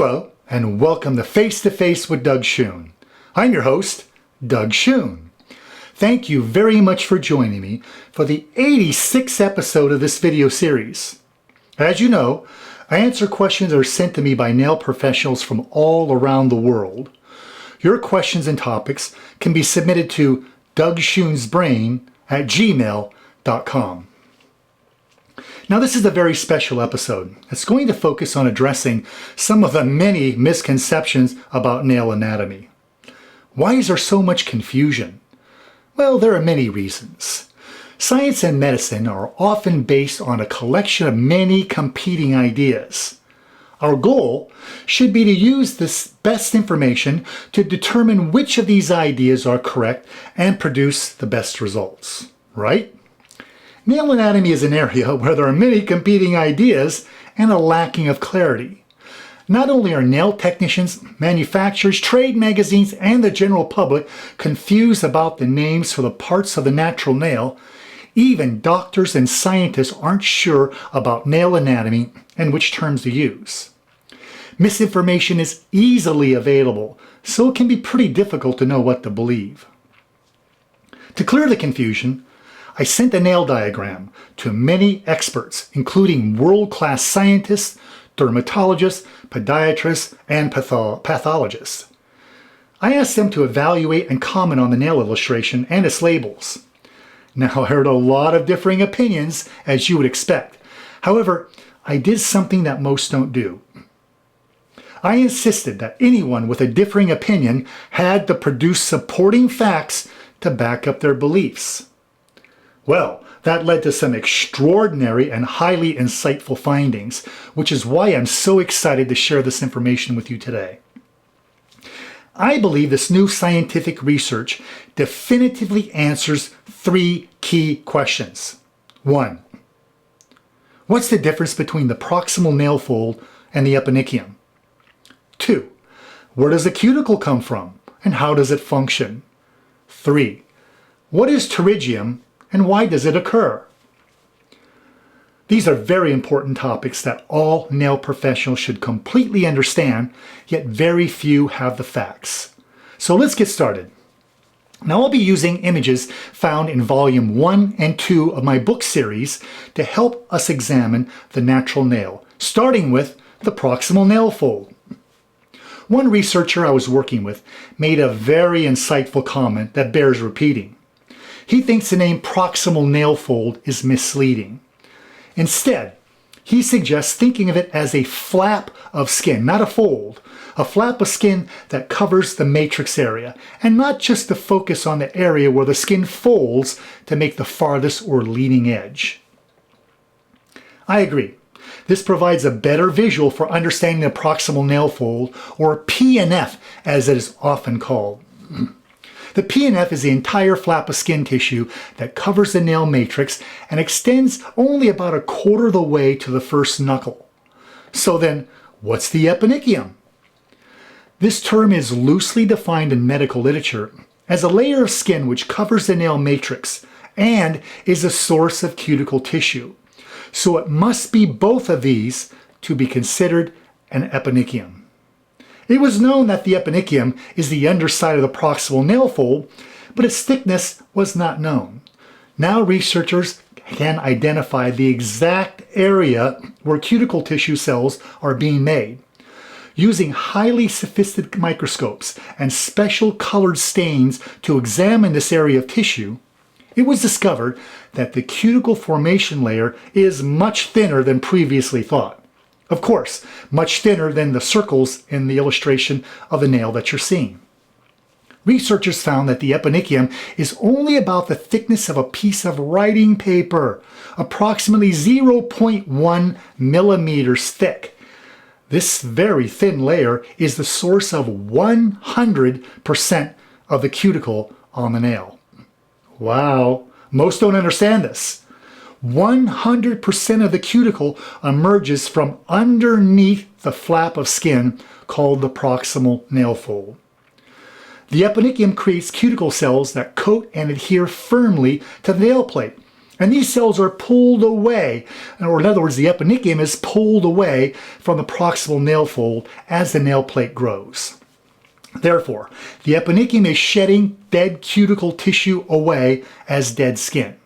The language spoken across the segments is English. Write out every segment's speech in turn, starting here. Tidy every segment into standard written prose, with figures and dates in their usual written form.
Hello, and welcome to Face to Face with Doug Schoon. I'm your host, Doug Schoon. Thank you very much for joining me for the 86th episode of this video series. As you know, I answer questions that are sent to me by nail professionals from all around the world. Your questions and topics can be submitted to DougSchoonsBrain@gmail.com. Now this is a very special episode. It's going to focus on addressing some of the many misconceptions about nail anatomy. Why is there so much confusion? Well, there are many reasons. Science and medicine are often based on a collection of many competing ideas. Our goal should be to use this best information to determine which of these ideas are correct and produce the best results, right? Nail anatomy is an area where there are many competing ideas and a lacking of clarity. Not only are nail technicians, manufacturers, trade magazines, and the general public confused about the names for the parts of the natural nail, even doctors and scientists aren't sure about nail anatomy and which terms to use. Misinformation is easily available, so it can be pretty difficult to know what to believe. To clear the confusion, I sent a nail diagram to many experts, including world-class scientists, dermatologists, podiatrists, and pathologists. I asked them to evaluate and comment on the nail illustration and its labels. Now, I heard a lot of differing opinions, as you would expect. However, I did something that most don't do. I insisted that anyone with a differing opinion had to produce supporting facts to back up their beliefs. Well, that led to some extraordinary and highly insightful findings, which is why I'm so excited to share this information with you today. I believe this new scientific research definitively answers three key questions. 1. What's the difference between the proximal nail fold and the eponychium? 2. Where does the cuticle come from and how does it function? 3. What is pterygium and why does it occur? These are very important topics that all nail professionals should completely understand, yet very few have the facts. So let's get started. Now I'll be using images found in volume 1 and 2 of my book series to help us examine the natural nail, starting with the proximal nail fold. One researcher I was working with made a very insightful comment that bears repeating. He thinks the name proximal nail fold is misleading. Instead, he suggests thinking of it as a flap of skin, not a fold, a flap of skin that covers the matrix area, and not just to focus on the area where the skin folds to make the farthest or leading edge. I agree. This provides a better visual for understanding the proximal nail fold, or PNF as it is often called. The PNF is the entire flap of skin tissue that covers the nail matrix and extends only about a quarter of the way to the first knuckle. So then, what's the eponychium? This term is loosely defined in medical literature as a layer of skin which covers the nail matrix and is a source of cuticle tissue. So it must be both of these to be considered an eponychium. It was known that the eponychium is the underside of the proximal nail fold, but its thickness was not known. Now researchers can identify the exact area where cuticle tissue cells are being made. Using highly sophisticated microscopes and special colored stains to examine this area of tissue, it was discovered that the cuticle formation layer is much thinner than previously thought. Of course, much thinner than the circles in the illustration of the nail that you're seeing. Researchers found that the eponychium is only about the thickness of a piece of writing paper, approximately 0.1 millimeters thick. This very thin layer is the source of 100% of the cuticle on the nail. Wow, most don't understand this. 100% of the cuticle emerges from underneath the flap of skin called the proximal nail fold. The eponychium creates cuticle cells that coat and adhere firmly to the nail plate, And these cells are pulled away, or in other words, the eponychium is pulled away from the proximal nail fold as the nail plate grows. Therefore, the eponychium is shedding dead cuticle tissue away as dead skin.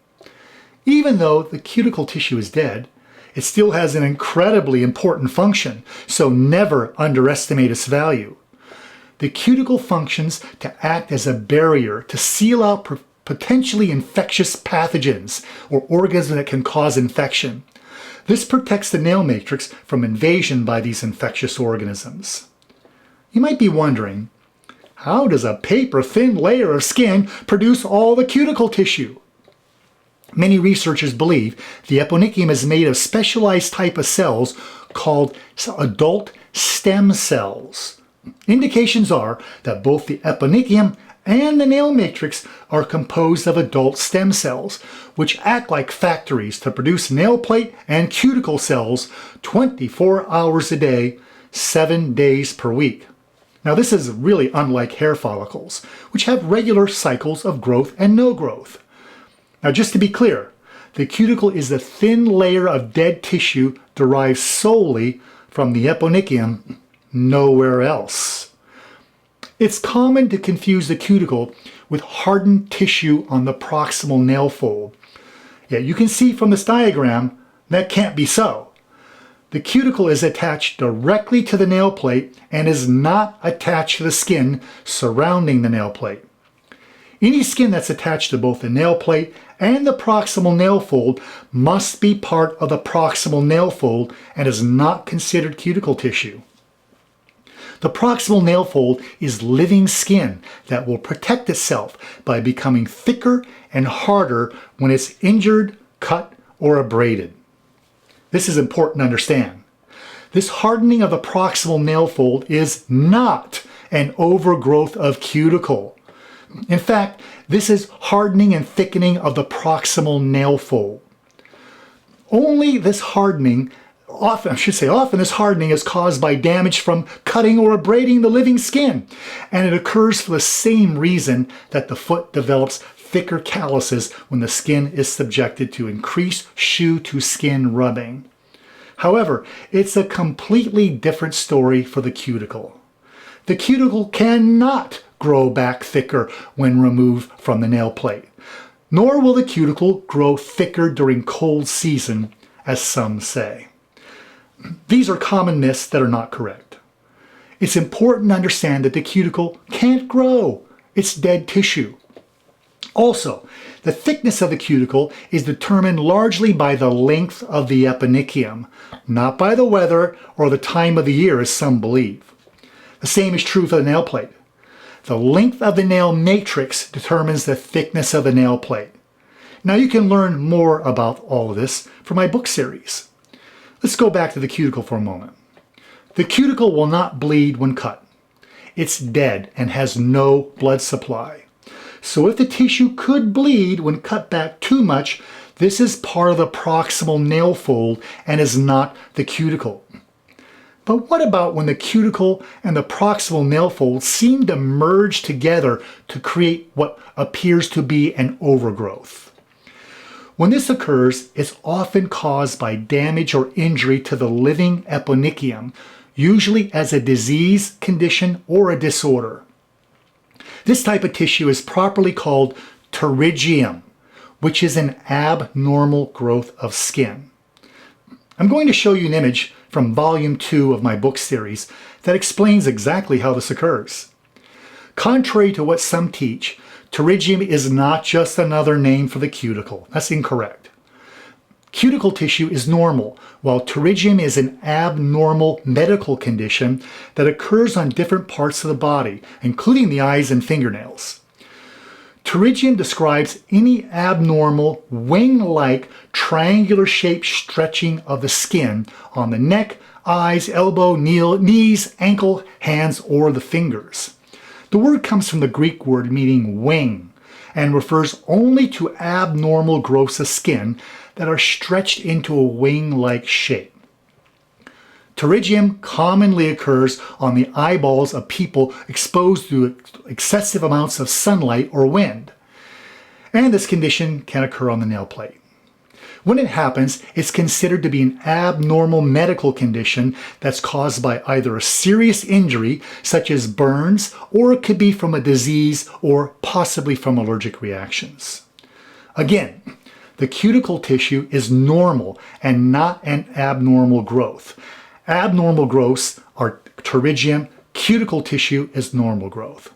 Even though the cuticle tissue is dead, it still has an incredibly important function, so never underestimate its value. The cuticle functions to act as a barrier to seal out potentially infectious pathogens or organisms that can cause infection. This protects the nail matrix from invasion by these infectious organisms. You might be wondering, how does a paper-thin layer of skin produce all the cuticle tissue? Many researchers believe the eponychium is made of specialized type of cells called adult stem cells. Indications are that both the eponychium and the nail matrix are composed of adult stem cells, which act like factories to produce nail plate and cuticle cells 24 hours a day, 7 days per week. Now this is really unlike hair follicles, which have regular cycles of growth and no growth. Now just to be clear, the cuticle is a thin layer of dead tissue derived solely from the eponychium, nowhere else. It's common to confuse the cuticle with hardened tissue on the proximal nail fold. Yet you can see from this diagram that can't be so. The cuticle is attached directly to the nail plate and is not attached to the skin surrounding the nail plate. Any skin that's attached to both the nail plate and the proximal nail fold must be part of the proximal nail fold and is not considered cuticle tissue. The proximal nail fold is living skin that will protect itself by becoming thicker and harder when it's injured, cut, or abraded. This is important to understand. This hardening of the proximal nail fold is not an overgrowth of cuticle. In fact, this is hardening and thickening of the proximal nail fold. Only this hardening Often this hardening is caused by damage from cutting or abrading the living skin, and it occurs for the same reason that the foot develops thicker calluses when the skin is subjected to increased shoe-to-skin rubbing. However, it's a completely different story for the cuticle. The cuticle cannot grow back thicker when removed from the nail plate, nor will the cuticle grow thicker during cold season, as some say. These are common myths that are not correct. It's important to understand that the cuticle can't grow. It's dead tissue. Also, the thickness of the cuticle is determined largely by the length of the eponychium, not by the weather or the time of the year as some believe. The same is true for the nail plate. The length of the nail matrix determines the thickness of the nail plate. Now you can learn more about all of this from my book series. Let's go back to the cuticle for a moment. The cuticle will not bleed when cut. It's dead and has no blood supply. So if the tissue could bleed when cut back too much, this is part of the proximal nail fold and is not the cuticle. But what about when the cuticle and the proximal nail fold seem to merge together to create what appears to be an overgrowth? When this occurs, it's often caused by damage or injury to the living eponychium, usually as a disease condition or a disorder. This type of tissue is properly called pterygium, which is an abnormal growth of skin. I'm going to show you an image from volume 2 of my book series that explains exactly how this occurs. Contrary to what some teach, pterygium is not just another name for the cuticle. That's incorrect. Cuticle tissue is normal, while pterygium is an abnormal medical condition that occurs on different parts of the body, including the eyes and fingernails. Pterygium describes any abnormal, wing-like, triangular-shaped stretching of the skin on the neck, eyes, elbow, knees, ankle, hands, or the fingers. The word comes from the Greek word meaning wing and refers only to abnormal growths of skin that are stretched into a wing-like shape. Pterygium commonly occurs on the eyeballs of people exposed to excessive amounts of sunlight or wind, and this condition can occur on the nail plate. When it happens, it's considered to be an abnormal medical condition that's caused by either a serious injury, such as burns, or it could be from a disease or possibly from allergic reactions. Again, the cuticle tissue is normal and not an abnormal growth. Abnormal growths are pterygium, cuticle tissue is normal growth.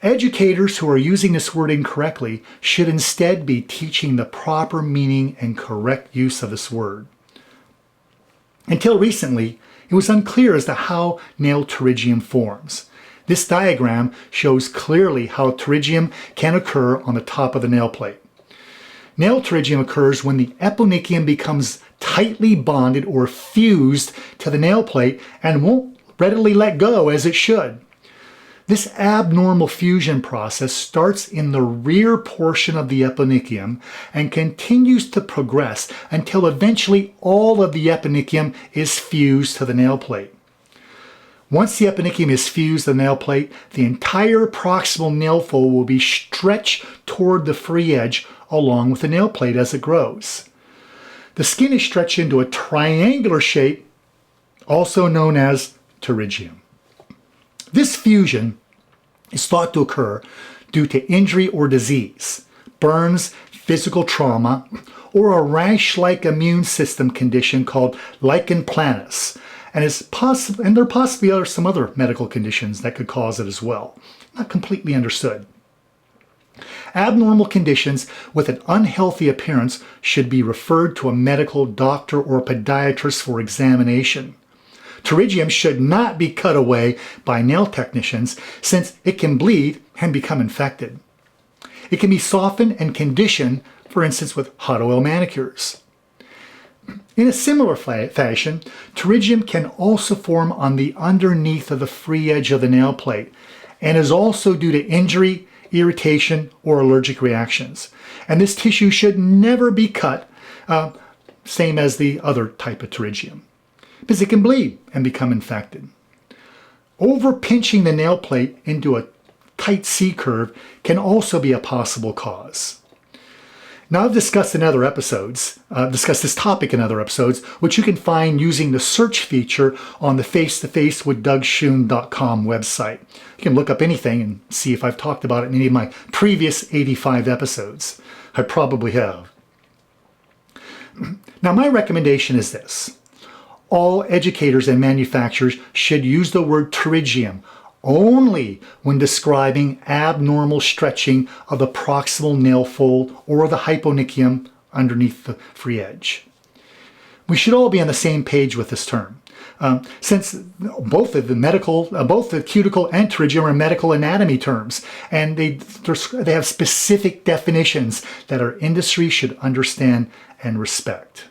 Educators who are using this word incorrectly should instead be teaching the proper meaning and correct use of this word. Until recently, it was unclear as to how nail pterygium forms. This diagram shows clearly how pterygium can occur on the top of the nail plate. Nail pterygium occurs when the eponychium becomes tightly bonded or fused to the nail plate and won't readily let go as it should. This abnormal fusion process starts in the rear portion of the eponychium and continues to progress until eventually all of the eponychium is fused to the nail plate. Once the eponychium is fused to the nail plate, the entire proximal nail fold will be stretched toward the free edge along with the nail plate as it grows. The skin is stretched into a triangular shape, also known as pterygium. This fusion is thought to occur due to injury or disease, burns, physical trauma, or a rash-like immune system condition called lichen planus. And there possibly are some other medical conditions that could cause it as well. Not completely understood. Abnormal conditions with an unhealthy appearance should be referred to a medical doctor or podiatrist for examination. Pterygium should not be cut away by nail technicians since it can bleed and become infected. It can be softened and conditioned, for instance, with hot oil manicures. In a similar fashion, pterygium can also form on the underneath of the free edge of the nail plate and is also due to injury, irritation, or allergic reactions. And this tissue should never be cut, same as the other type of pterygium, because it can bleed and become infected. Over-pinching the nail plate into a tight C-curve can also be a possible cause. Now I've discussed this topic in other episodes, which you can find using the search feature on the FaceToFaceWithDougSchoon.com website. You can look up anything and see if I've talked about it in any of my previous 85 episodes. I probably have. Now my recommendation is this. All educators and manufacturers should use the word pterygium only when describing abnormal stretching of the proximal nail fold or the hyponychium underneath the free edge. We should all be on the same page with this term, since both the cuticle and pterygium are medical anatomy terms, and they have specific definitions that our industry should understand and respect.